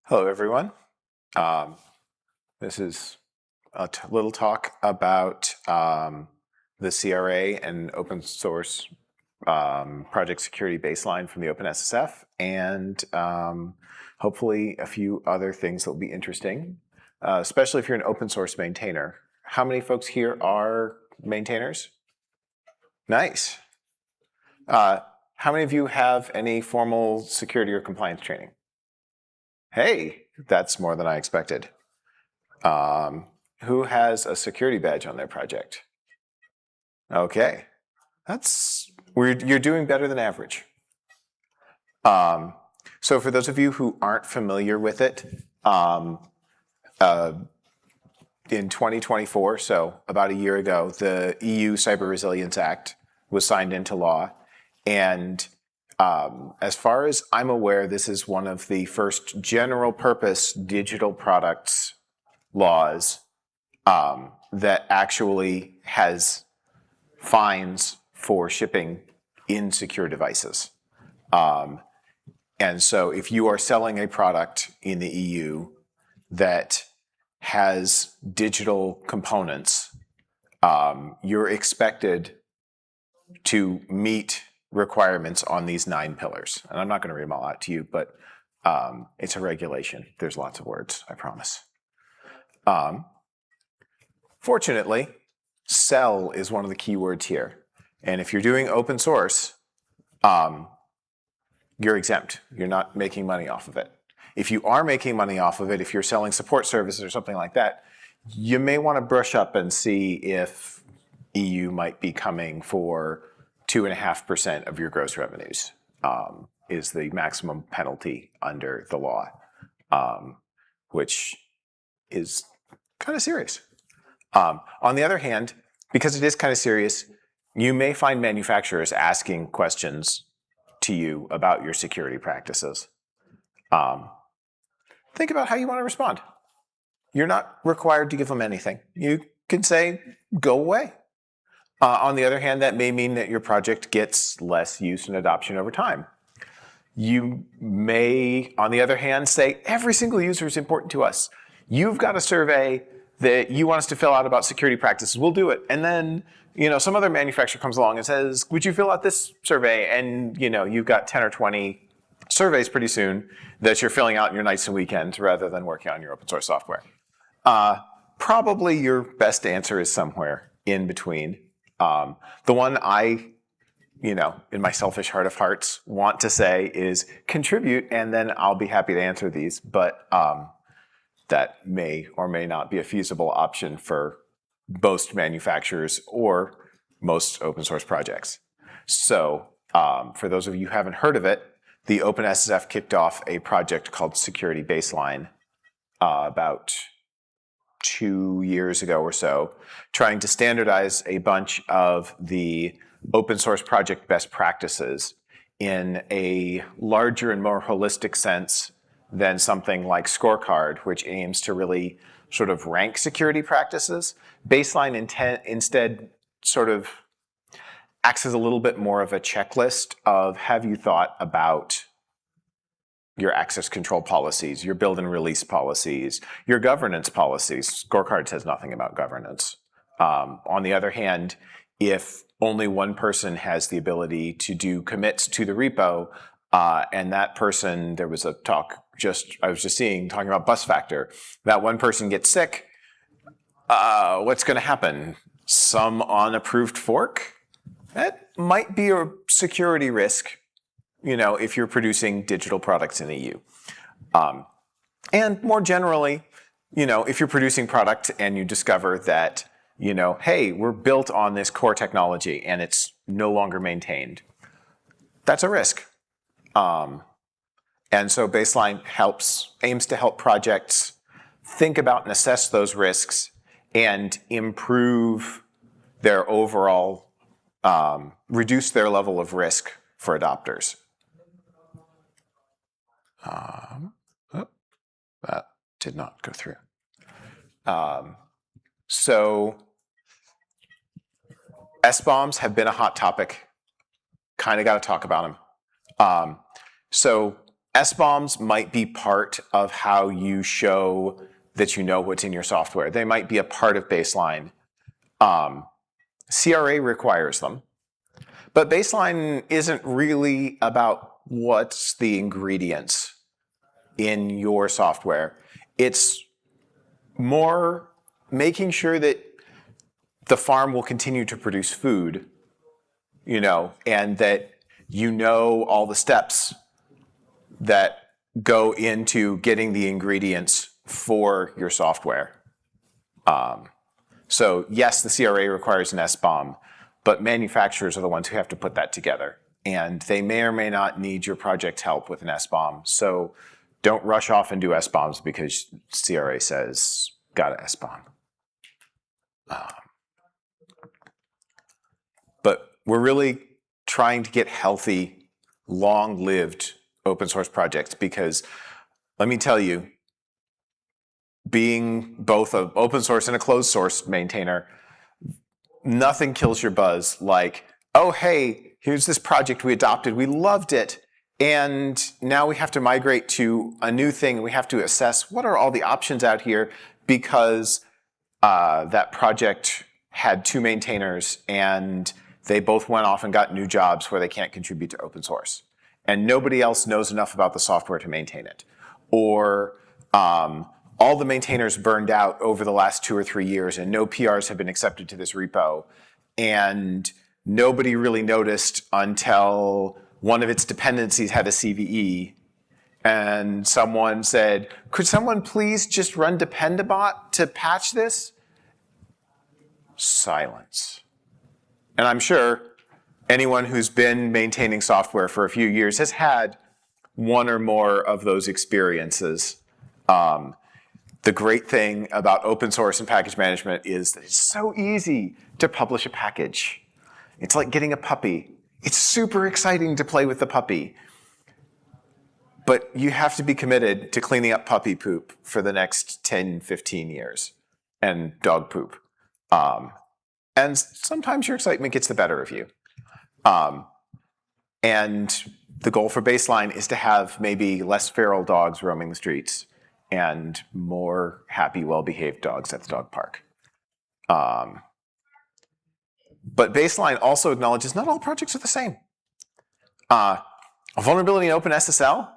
Hello, everyone. This is a little talk about the CRA and open source project security baseline from the OpenSSF, and hopefully a few other things that will be interesting, especially if you're an open source maintainer. How many folks here are maintainers? Nice. How many of you have any formal security or compliance training? Hey, that's more than I expected. Who has a security badge on their project? Okay, you're doing better than average. So for those of you who aren't familiar with it, in 2024, so about a year ago, the EU Cyber Resilience Act was signed into law, and as far as I'm aware, this is one of the first general purpose digital products laws that actually has fines for shipping insecure devices. And so if you are selling a product in the EU that has digital components, you're expected to meet requirements on these 9 pillars. And I'm not going to read them all out to you, but it's a regulation. There's lots of words, I promise. Fortunately, sell is one of the key words here. And if you're doing open source, you're exempt. You're not making money off of it. If you are making money off of it, if you're selling support services or something like that, you may want to brush up and see if EU might be coming for 2.5% of your gross revenues is the maximum penalty under the law, which is kind of serious. On the other hand, because it is kind of serious, you may find manufacturers asking questions to you about your security practices. Think about how you want to respond. You're not required to give them anything. You can say, go away. On the other hand, that may mean that your project gets less use and adoption over time. You may, on the other hand, say, every single user is important to us. You've got a survey that you want us to fill out about security practices. We'll do it. And then, some other manufacturer comes along and says, would you fill out this survey? And, you've got 10 or 20 surveys pretty soon that you're filling out in your nights and weekends rather than working on your open source software. Probably your best answer is somewhere in between. The one I, in my selfish heart of hearts, want to say is contribute, and then I'll be happy to answer these. But that may or may not be a feasible option for most manufacturers or most open source projects. So for those of you who haven't heard of it, the OpenSSF kicked off a project called Security Baseline about 2 years ago or so, trying to standardize a bunch of the open source project best practices in a larger and more holistic sense than something like Scorecard, which aims to really sort of rank security practices. Baseline instead sort of acts as a little bit more of a checklist of, have you thought about your access control policies, your build and release policies, your governance policies. Scorecard says nothing about governance. On the other hand, if only one person has the ability to do commits to the repo, and that person, there was a talk I was just seeing, talking about bus factor, that one person gets sick, what's going to happen? Some unapproved fork? That might be a security risk, if you're producing digital products in the EU. And more generally, if you're producing product and you discover that, hey, we're built on this core technology and it's no longer maintained, that's a risk. And so Baseline aims to help projects think about and assess those risks and improve their overall, reduce their level of risk for adopters. That did not go through. So SBOMs have been a hot topic. Kind of got to talk about them. So SBOMs might be part of how you show that you know what's in your software. They might be a part of Baseline. CRA requires them. But Baseline isn't really about what's the ingredients in your software. It's more making sure that the farm will continue to produce food, and that you know all the steps that go into getting the ingredients for your software. So yes, the CRA requires an SBOM, but manufacturers are the ones who have to put that together. And they may or may not need your project's help with an SBOM. So don't rush off and do SBOMs because CRA says, got an SBOM. But we're really trying to get healthy, long-lived open source projects because let me tell you, being both an open source and a closed source maintainer, nothing kills your buzz like, oh, hey, here's this project we adopted, we loved it, and now we have to migrate to a new thing. We have to assess what are all the options out here because that project had 2 maintainers and they both went off and got new jobs where they can't contribute to open source. And nobody else knows enough about the software to maintain it. Or all the maintainers burned out over the last 2 or 3 years and no PRs have been accepted to this repo. And nobody really noticed until one of its dependencies had a CVE. And someone said, could someone please just run Dependabot to patch this? Silence. And I'm sure anyone who's been maintaining software for a few years has had one or more of those experiences. The great thing about open source and package management is that it's so easy to publish a package. It's like getting a puppy. It's super exciting to play with the puppy. But you have to be committed to cleaning up puppy poop for the next 10, 15 years and dog poop. And sometimes your excitement gets the better of you. And the goal for Baseline is to have maybe less feral dogs roaming the streets and more happy, well-behaved dogs at the dog park. But Baseline also acknowledges not all projects are the same. A vulnerability in OpenSSL,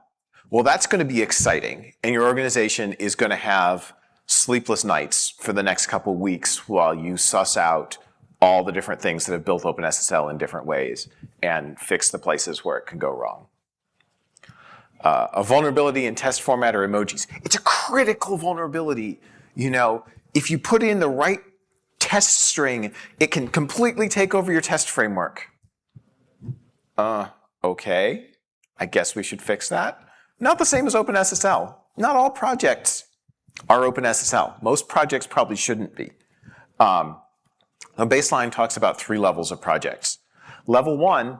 well, that's going to be exciting. And your organization is going to have sleepless nights for the next couple weeks while you suss out all the different things that have built OpenSSL in different ways and fix the places where it can go wrong. A vulnerability in test format or emojis. It's a critical vulnerability. If you put in the right test string, it can completely take over your test framework. Okay, I guess we should fix that. Not the same as OpenSSL. Not all projects are OpenSSL. Most projects probably shouldn't be. Baseline talks about 3 levels of projects. Level 1,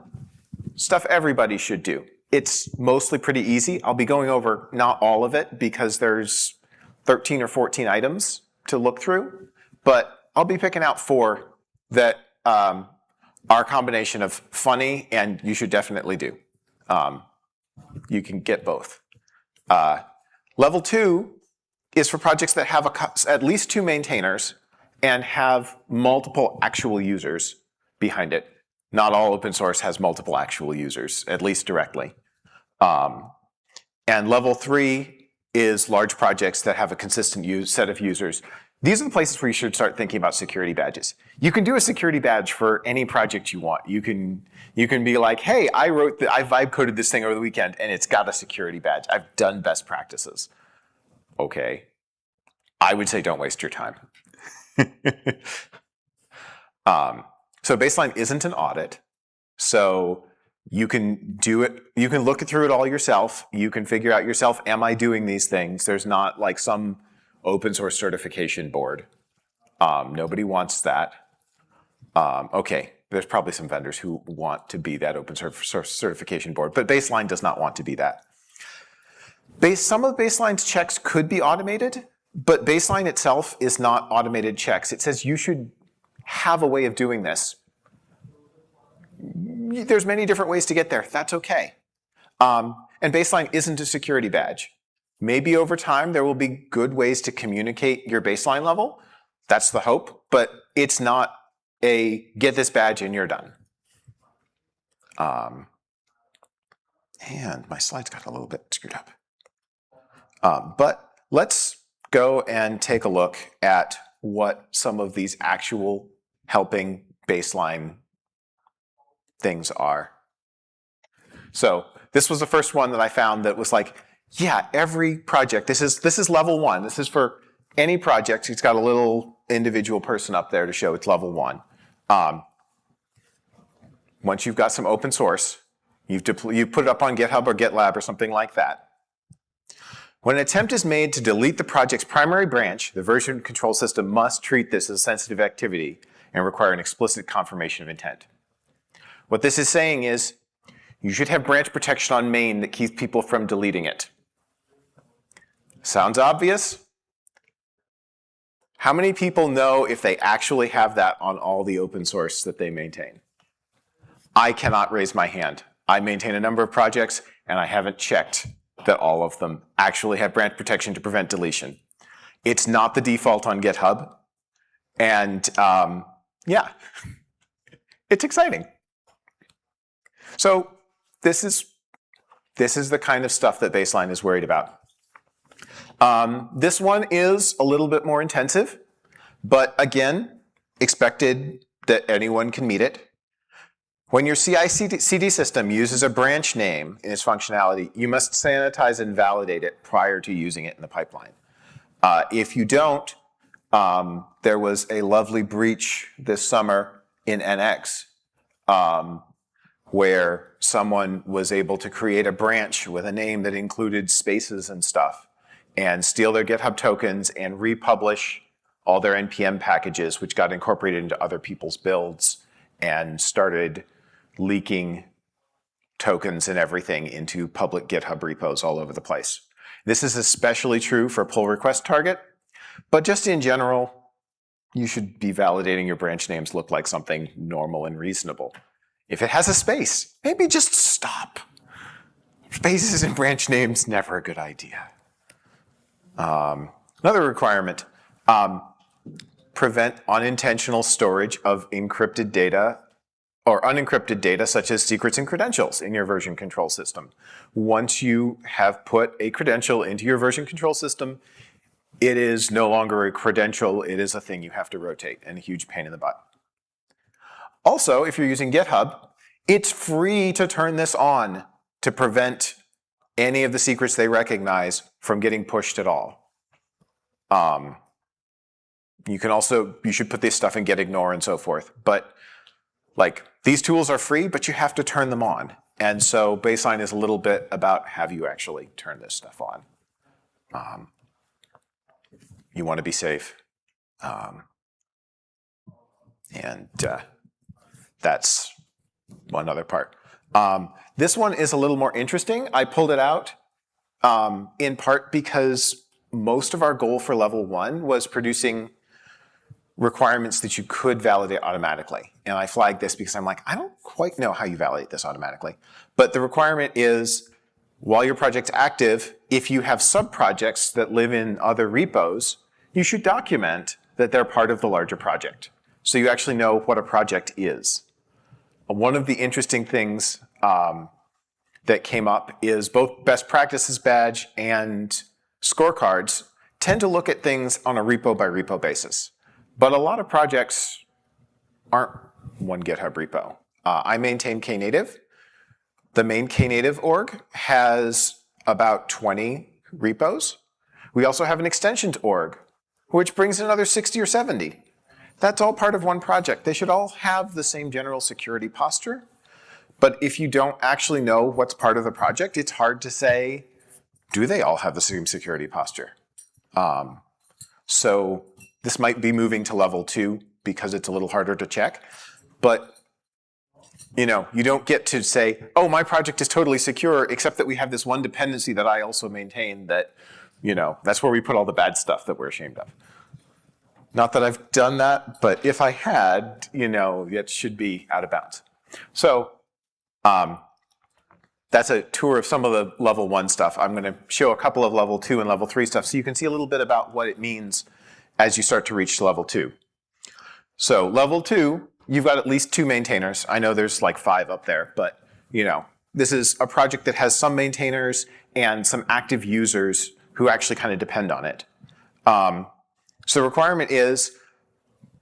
stuff everybody should do. It's mostly pretty easy. I'll be going over not all of it because there's 13 or 14 items to look through, but I'll be picking out 4 that are a combination of funny and you should definitely do. You can get both. Level 2 is for projects that have at least 2 maintainers and have multiple actual users behind it. Not all open source has multiple actual users, at least directly. And level 3 is large projects that have a consistent set of users. These are the places where you should start thinking about security badges. You can do a security badge for any project you want. You can be like, hey, I vibe coded this thing over the weekend and it's got a security badge. I've done best practices. Okay. I would say don't waste your time. So Baseline isn't an audit. So you can do it, you can look through it all yourself. You can figure out yourself, am I doing these things? There's not like some open source certification board. Nobody wants that. Okay, there's probably some vendors who want to be that open source certification board, but Baseline does not want to be that. Some of Baseline's checks could be automated, but Baseline itself is not automated checks. It says you should have a way of doing this. There's many different ways to get there. That's okay. And baseline isn't a security badge. Maybe over time there will be good ways to communicate your baseline level. That's the hope, but it's not a get this badge and you're done. And my slides got a little bit screwed up. But let's go and take a look at what some of these actual helping baseline things are. So this was the first one that I found that was like, yeah, every project, this is level 1. This is for any project. It's got a little individual person up there to show it's level 1. Once you've got some open source, you put it up on GitHub or GitLab or something like that. When an attempt is made to delete the project's primary branch, the version control system must treat this as a sensitive activity and require an explicit confirmation of intent. What this is saying is, you should have branch protection on main that keeps people from deleting it. Sounds obvious? How many people know if they actually have that on all the open source that they maintain? I cannot raise my hand. I maintain a number of projects, and I haven't checked that all of them actually have branch protection to prevent deletion. It's not the default on GitHub, and yeah, it's exciting. So this is the kind of stuff that Baseline is worried about. This one is a little bit more intensive, but again, expected that anyone can meet it. When your CI/CD system uses a branch name in its functionality, you must sanitize and validate it prior to using it in the pipeline. If you don't, there was a lovely breach this summer in NX where someone was able to create a branch with a name that included spaces and stuff and steal their GitHub tokens and republish all their NPM packages, which got incorporated into other people's builds and started leaking tokens and everything into public GitHub repos all over the place. This is especially true for pull request target, but just in general, you should be validating your branch names look like something normal and reasonable. If it has a space, maybe just stop. Spaces in branch names, never a good idea. Another requirement, prevent unintentional storage of encrypted data or unencrypted data such as secrets and credentials in your version control system. Once you have put a credential into your version control system, it is no longer a credential, it is a thing you have to rotate and a huge pain in the butt. Also, if you're using GitHub, it's free to turn this on to prevent any of the secrets they recognize from getting pushed at all. You should put this stuff in get ignore and so forth. But like, these tools are free, but you have to turn them on. And so Baseline is a little bit about have you actually turn this stuff on. You want to be safe. That's one other part. This one is a little more interesting. I pulled it out in part because most of our goal for level 1 was producing requirements that you could validate automatically. And I flagged this because I'm like, I don't quite know how you validate this automatically. But the requirement is, while your project's active, if you have sub-projects that live in other repos, you should document that they're part of the larger project. So you actually know what a project is. One of the interesting things that came up is both best practices badge and scorecards tend to look at things on a repo by repo basis. But a lot of projects aren't one GitHub repo. I maintain Knative. The main Knative org has about 20 repos. We also have an extensions org, which brings another 60 or 70. That's all part of one project. They should all have the same general security posture. But if you don't actually know what's part of the project, it's hard to say, do they all have the same security posture? So this might be moving to level 2 because it's a little harder to check. But you don't get to say, oh, my project is totally secure, except that we have this one dependency that I also maintain that, that's where we put all the bad stuff that we're ashamed of. Not that I've done that, but if I had, it should be out of bounds. So that's a tour of some of the level 1 stuff. I'm going to show a couple of level 2 and level 3 stuff so you can see a little bit about what it means as you start to reach level 2. So level 2, you've got at least 2 maintainers. I know there's like 5 up there, but this is a project that has some maintainers and some active users who actually kind of depend on it. So the requirement is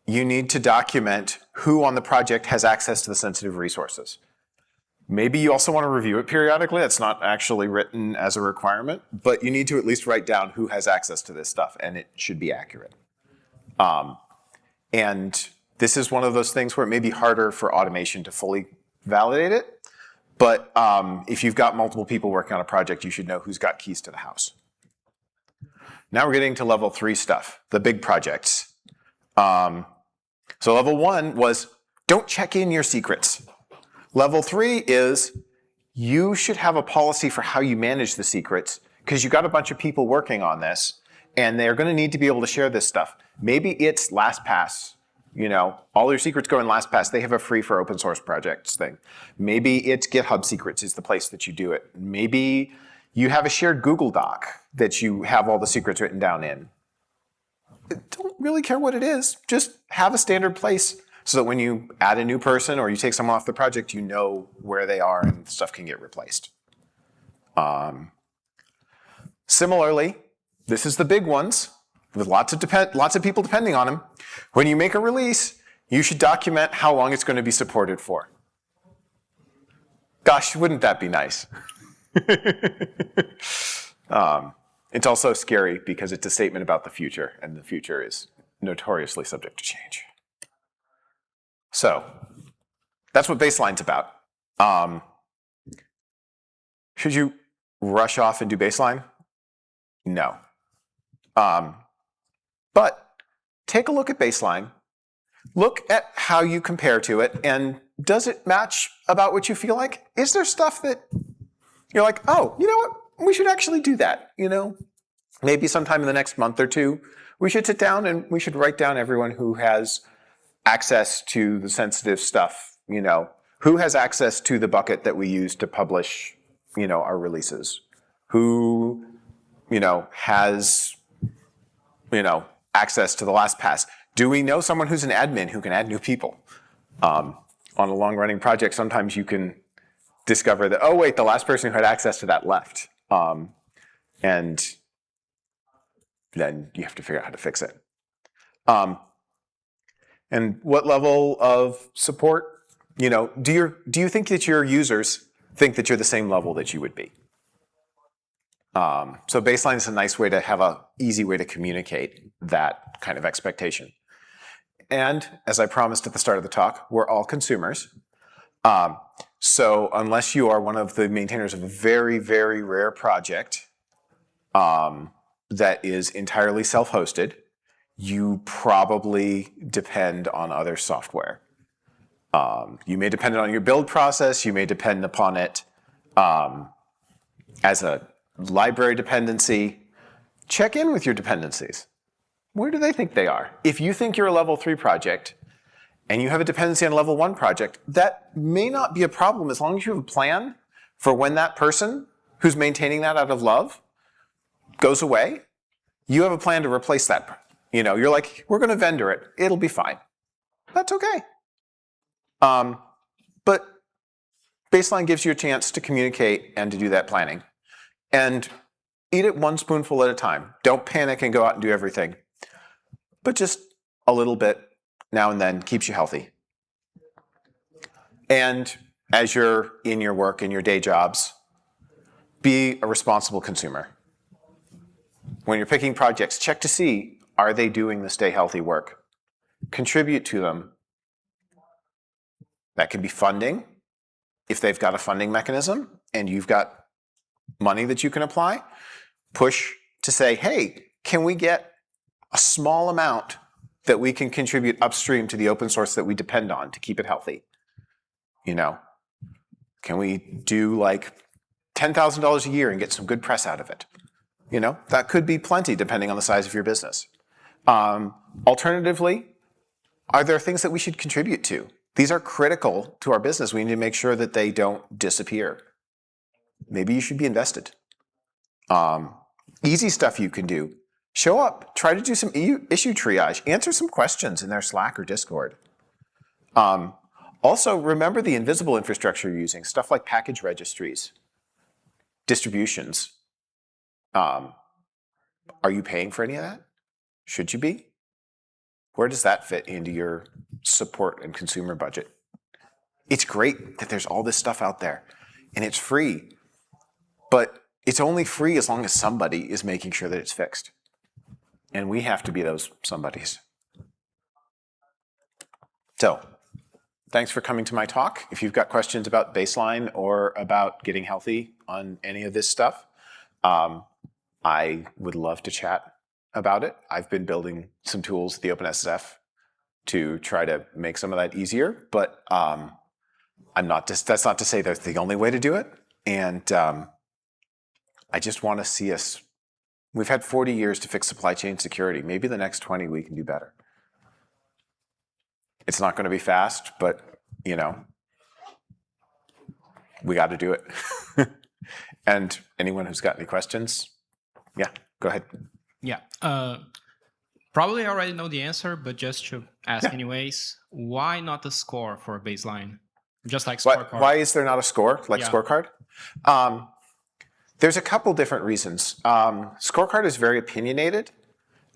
you need to document who on the project has access to the sensitive resources. Maybe you also want to review it periodically. That's not actually written as a requirement, but you need to at least write down who has access to this stuff, and it should be accurate. And this is one of those things where it may be harder for automation to fully validate it, but if you've got multiple people working on a project, you should know who's got keys to the house. Now we're getting to level 3 stuff, the big projects. So level 1 was don't check in your secrets. Level 3 is you should have a policy for how you manage the secrets because you've got a bunch of people working on this and they're going to need to be able to share this stuff. Maybe it's LastPass. All your secrets go in LastPass. They have a free for open source projects thing. Maybe it's GitHub Secrets is the place that you do it. Maybe you have a shared Google Doc that you have all the secrets written down in. Don't really care what it is. Just have a standard place so that when you add a new person or you take someone off the project, you know where they are and stuff can get replaced. Similarly, this is the big ones with lots of people depending on them. When you make a release, you should document how long it's going to be supported for. Gosh, wouldn't that be nice? It's also scary because it's a statement about the future, and the future is notoriously subject to change. So that's what Baseline's about. Should you rush off and do Baseline? No. But take a look at Baseline. Look at how you compare to it, and does it match about what you feel like? Is there stuff that you're like, oh, you know what? We should actually do that. Maybe sometime in the next month or 2, we should sit down and we should write down everyone who has access to the sensitive stuff, who has access to the bucket that we use to publish, our releases, who, has, access to the LastPass. Do we know someone who's an admin who can add new people? On a long-running project, sometimes you can discover that, oh wait, the last person who had access to that left. And then you have to figure out how to fix it. And what level of support, do you think that your users think that you're the same level that you would be? So Baseline is a nice way to have an easy way to communicate that kind of expectation. And as I promised at the start of the talk, we're all consumers. So unless you are one of the maintainers of a very, very rare project that is entirely self-hosted, you probably depend on other software. You may depend on your build process. You may depend upon it as a library dependency. Check in with your dependencies. Where do they think they are? If you think you're a level 3 project and you have a dependency on a level 1 project, that may not be a problem as long as you have a plan for when that person who's maintaining that out of love goes away. You have a plan to replace that. You're like, we're going to vendor it. It'll be fine. That's okay. But Baseline gives you a chance to communicate and to do that planning. And eat it one spoonful at a time. Don't panic and go out and do everything. But just a little bit now and then keeps you healthy. And as you're in your work, in your day jobs, be a responsible consumer. When you're picking projects, check to see, are they doing the stay healthy work? Contribute to them. That can be funding, if they've got a funding mechanism and you've got money that you can apply. Push to say, hey, can we get a small amount that we can contribute upstream to the open source that we depend on to keep it healthy? Can we do like $10,000 a year and get some good press out of it? That could be plenty depending on the size of your business. Alternatively, are there things that we should contribute to? These are critical to our business. We need to make sure that they don't disappear. maybe you should be invested. Easy stuff you can do. Show up, try to do some issue triage, answer some questions in their Slack or Discord. Also, remember the invisible infrastructure you're using, stuff like package registries, distributions. Are you paying for any of that? Should you be? Where does that fit into your support and consumer budget? It's great that there's all this stuff out there, and it's free, but it's only free as long as somebody is making sure that it's fixed. And we have to be those somebodies. So, thanks for coming to my talk. If you've got questions about Baseline or about getting healthy on any of this stuff, I would love to chat about it. I've been building some tools at the OpenSSF to try to make some of that easier, but that's not to say that's the only way to do it. And I just want to see us. We've had 40 years to fix supply chain security. Maybe the next 20 we can do better. It's not going to be fast, but we got to do it. And anyone who's got any questions, yeah, go ahead. Yeah, probably I already know the answer, but just to ask anyways, why not a score for a baseline? Just like scorecard. Why is there not a score, like scorecard? There's a couple different reasons. Scorecard is very opinionated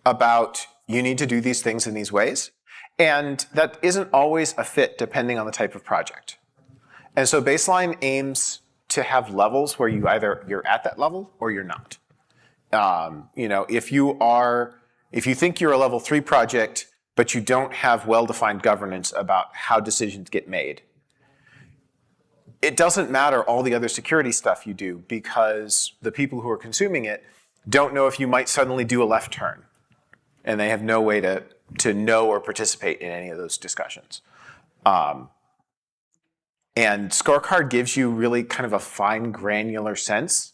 about you need to do these things in these ways, and that isn't always a fit depending on the type of project. And so baseline aims to have levels where you're at that level or you're not. If you think you're a level 3 project, but you don't have well-defined governance about how decisions get made, it doesn't matter all the other security stuff you do because the people who are consuming it don't know if you might suddenly do a left turn, and they have no way to know or participate in any of those discussions. And scorecard gives you really kind of a fine granular sense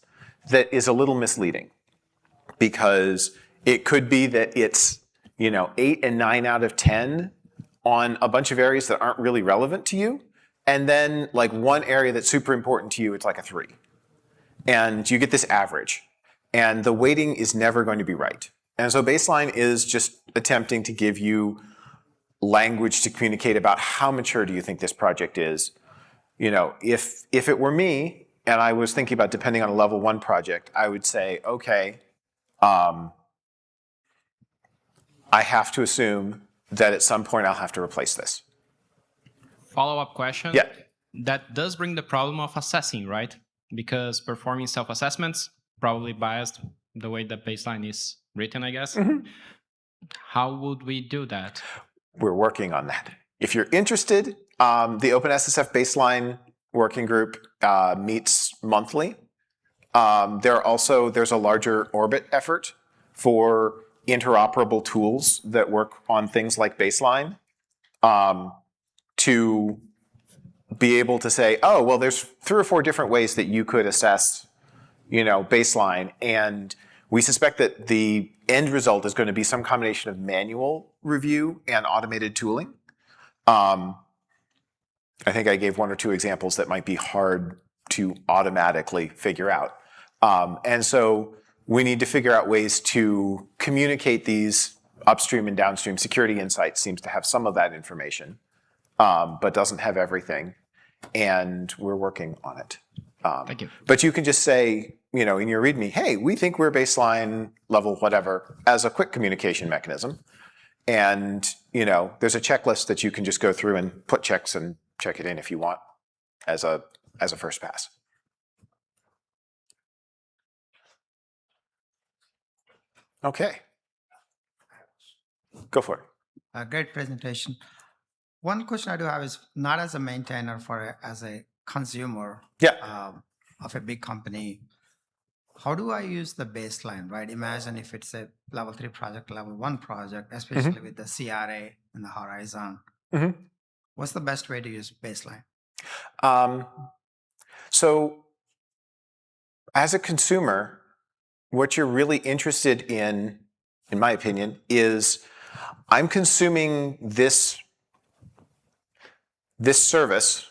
that is a little misleading, because it could be that it's 8 and 9 out of 10 on a bunch of areas that aren't really relevant to you, and then like one area that's super important to you, it's like a 3. And you get this average, and the weighting is never going to be right. And so baseline is just attempting to give you language to communicate about how mature do you think this project is. If it were me and I was thinking about depending on a level 1 project, I would say, okay, I have to assume that at some point I'll have to replace this. Follow-up question. Yeah. That does bring the problem of assessing, right? Because performing self-assessments, probably biased the way that baseline is written, I guess. Mm-hmm. How would we do that? We're working on that. If you're interested, the OpenSSF Baseline working group meets monthly. There's a larger orbit effort for interoperable tools that work on things like baseline, to be able to say, oh, well, there's 3 or 4 different ways that you could assess, baseline, and we suspect that the end result is going to be some combination of manual review and automated tooling. I think I gave 1 or 2 examples that might be hard to automatically figure out. And so we need to figure out ways to communicate these upstream and downstream security insights. Seems to have some of that information, but doesn't have everything. And we're working on it. Thank you. But you can just say, in your README, hey, we think we're baseline level whatever as a quick communication mechanism. And, there's a checklist that you can just go through and put checks and check it in if you want as a first pass. Okay. Go for it. A great presentation. One question I do have is not as a maintainer, as a consumer of a big company. How do I use the baseline, right? Imagine if it's a level 3 project, level 1 project, especially with the CRA and the horizon. Mm-hmm. What's the best way to use baseline? So as a consumer, what you're really interested in my opinion, is I'm consuming this service,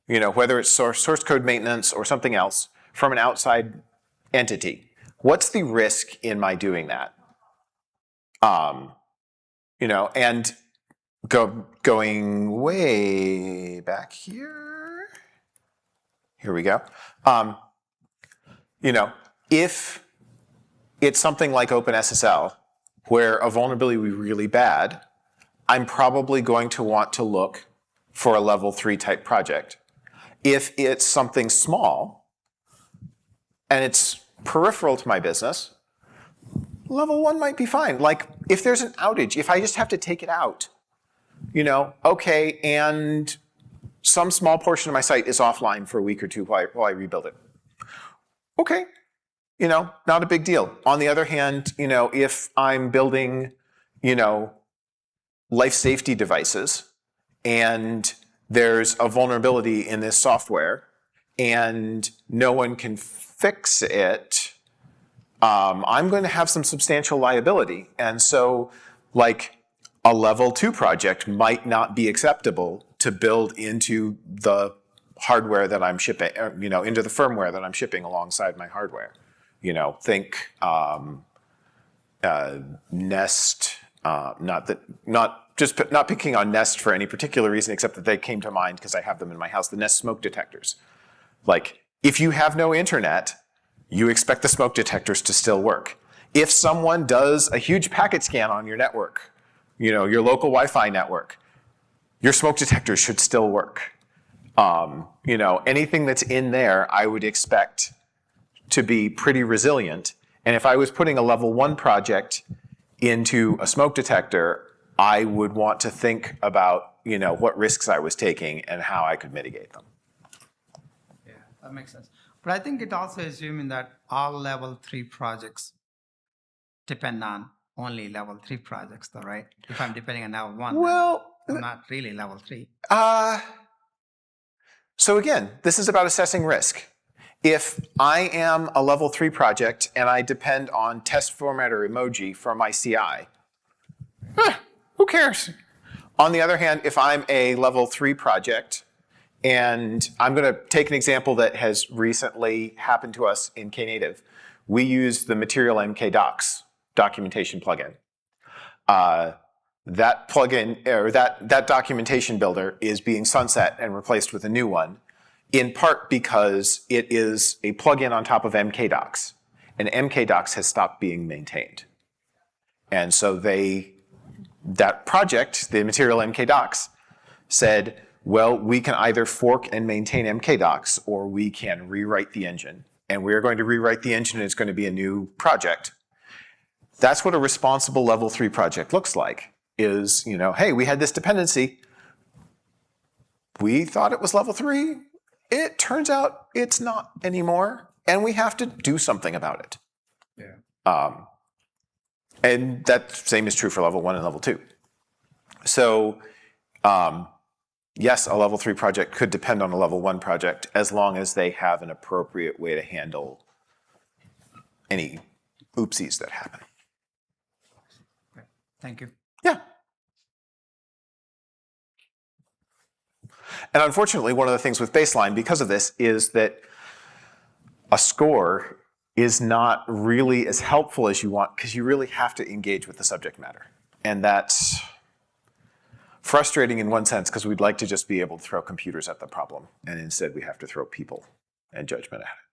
whether it's source code maintenance or something else from an outside entity. What's the risk in my doing that? And going way back here. Here we go. If it's something like OpenSSL, where a vulnerability would be really bad, I'm probably going to want to look for a level 3 type project. If it's something small and it's peripheral to my business, level 1 might be fine. Like if there's an outage, if I just have to take it out, okay, and some small portion of my site is offline for a week or two while I rebuild it. Okay, not a big deal. On the other hand, if I'm building, life safety devices and there's a vulnerability in this software and no one can fix it, I'm going to have some substantial liability. And so like a level 2 project might not be acceptable to build into the hardware that I'm shipping, into the firmware that I'm shipping alongside my hardware. Think Nest, not picking on Nest for any particular reason except that they came to mind because I have them in my house, the Nest smoke detectors. Like if you have no internet, you expect the smoke detectors to still work. If someone does a huge packet scan on your network, your local Wi-Fi network, your smoke detectors should still work. Anything that's in there, I would expect to be pretty resilient. And if I was putting a level 1 project into a smoke detector, I would want to think about, what risks I was taking and how I could mitigate them. Yeah, that makes sense. But I think it also assuming that all level 3 projects depend on only level 3 projects, though, right? If I'm depending on level 1, well, I'm not really level 3. So again, this is about assessing risk. If I am a level 3 project and I depend on test formatter emoji from my CI, who cares? On the other hand, if I'm a level 3 project, and I'm going to take an example that has recently happened to us in Knative. We use the Material MK Docs documentation plugin. That plugin, or that documentation builder is being sunset and replaced with a new one, in part because it is a plugin on top of MK Docs, and MK Docs has stopped being maintained. And so that project, the Material MK Docs, said, well, we can either fork and maintain MK Docs, or we can rewrite the engine. And we're going to rewrite the engine, and it's going to be a new project. That's what a responsible level 3 project looks like, is, hey, we had this dependency. We thought it was level 3. It turns out it's not anymore, and we have to do something about it. Yeah. And that same is true for level 1 and level 2. So, yes, a level 3 project could depend on a level 1 project as long as they have an appropriate way to handle any oopsies that happen. Okay. Thank you. Yeah. And unfortunately, one of the things with Baseline because of this is that a score is not really as helpful as you want because you really have to engage with the subject matter. And that's frustrating in one sense because we'd like to just be able to throw computers at the problem, and instead we have to throw people and judgment at it.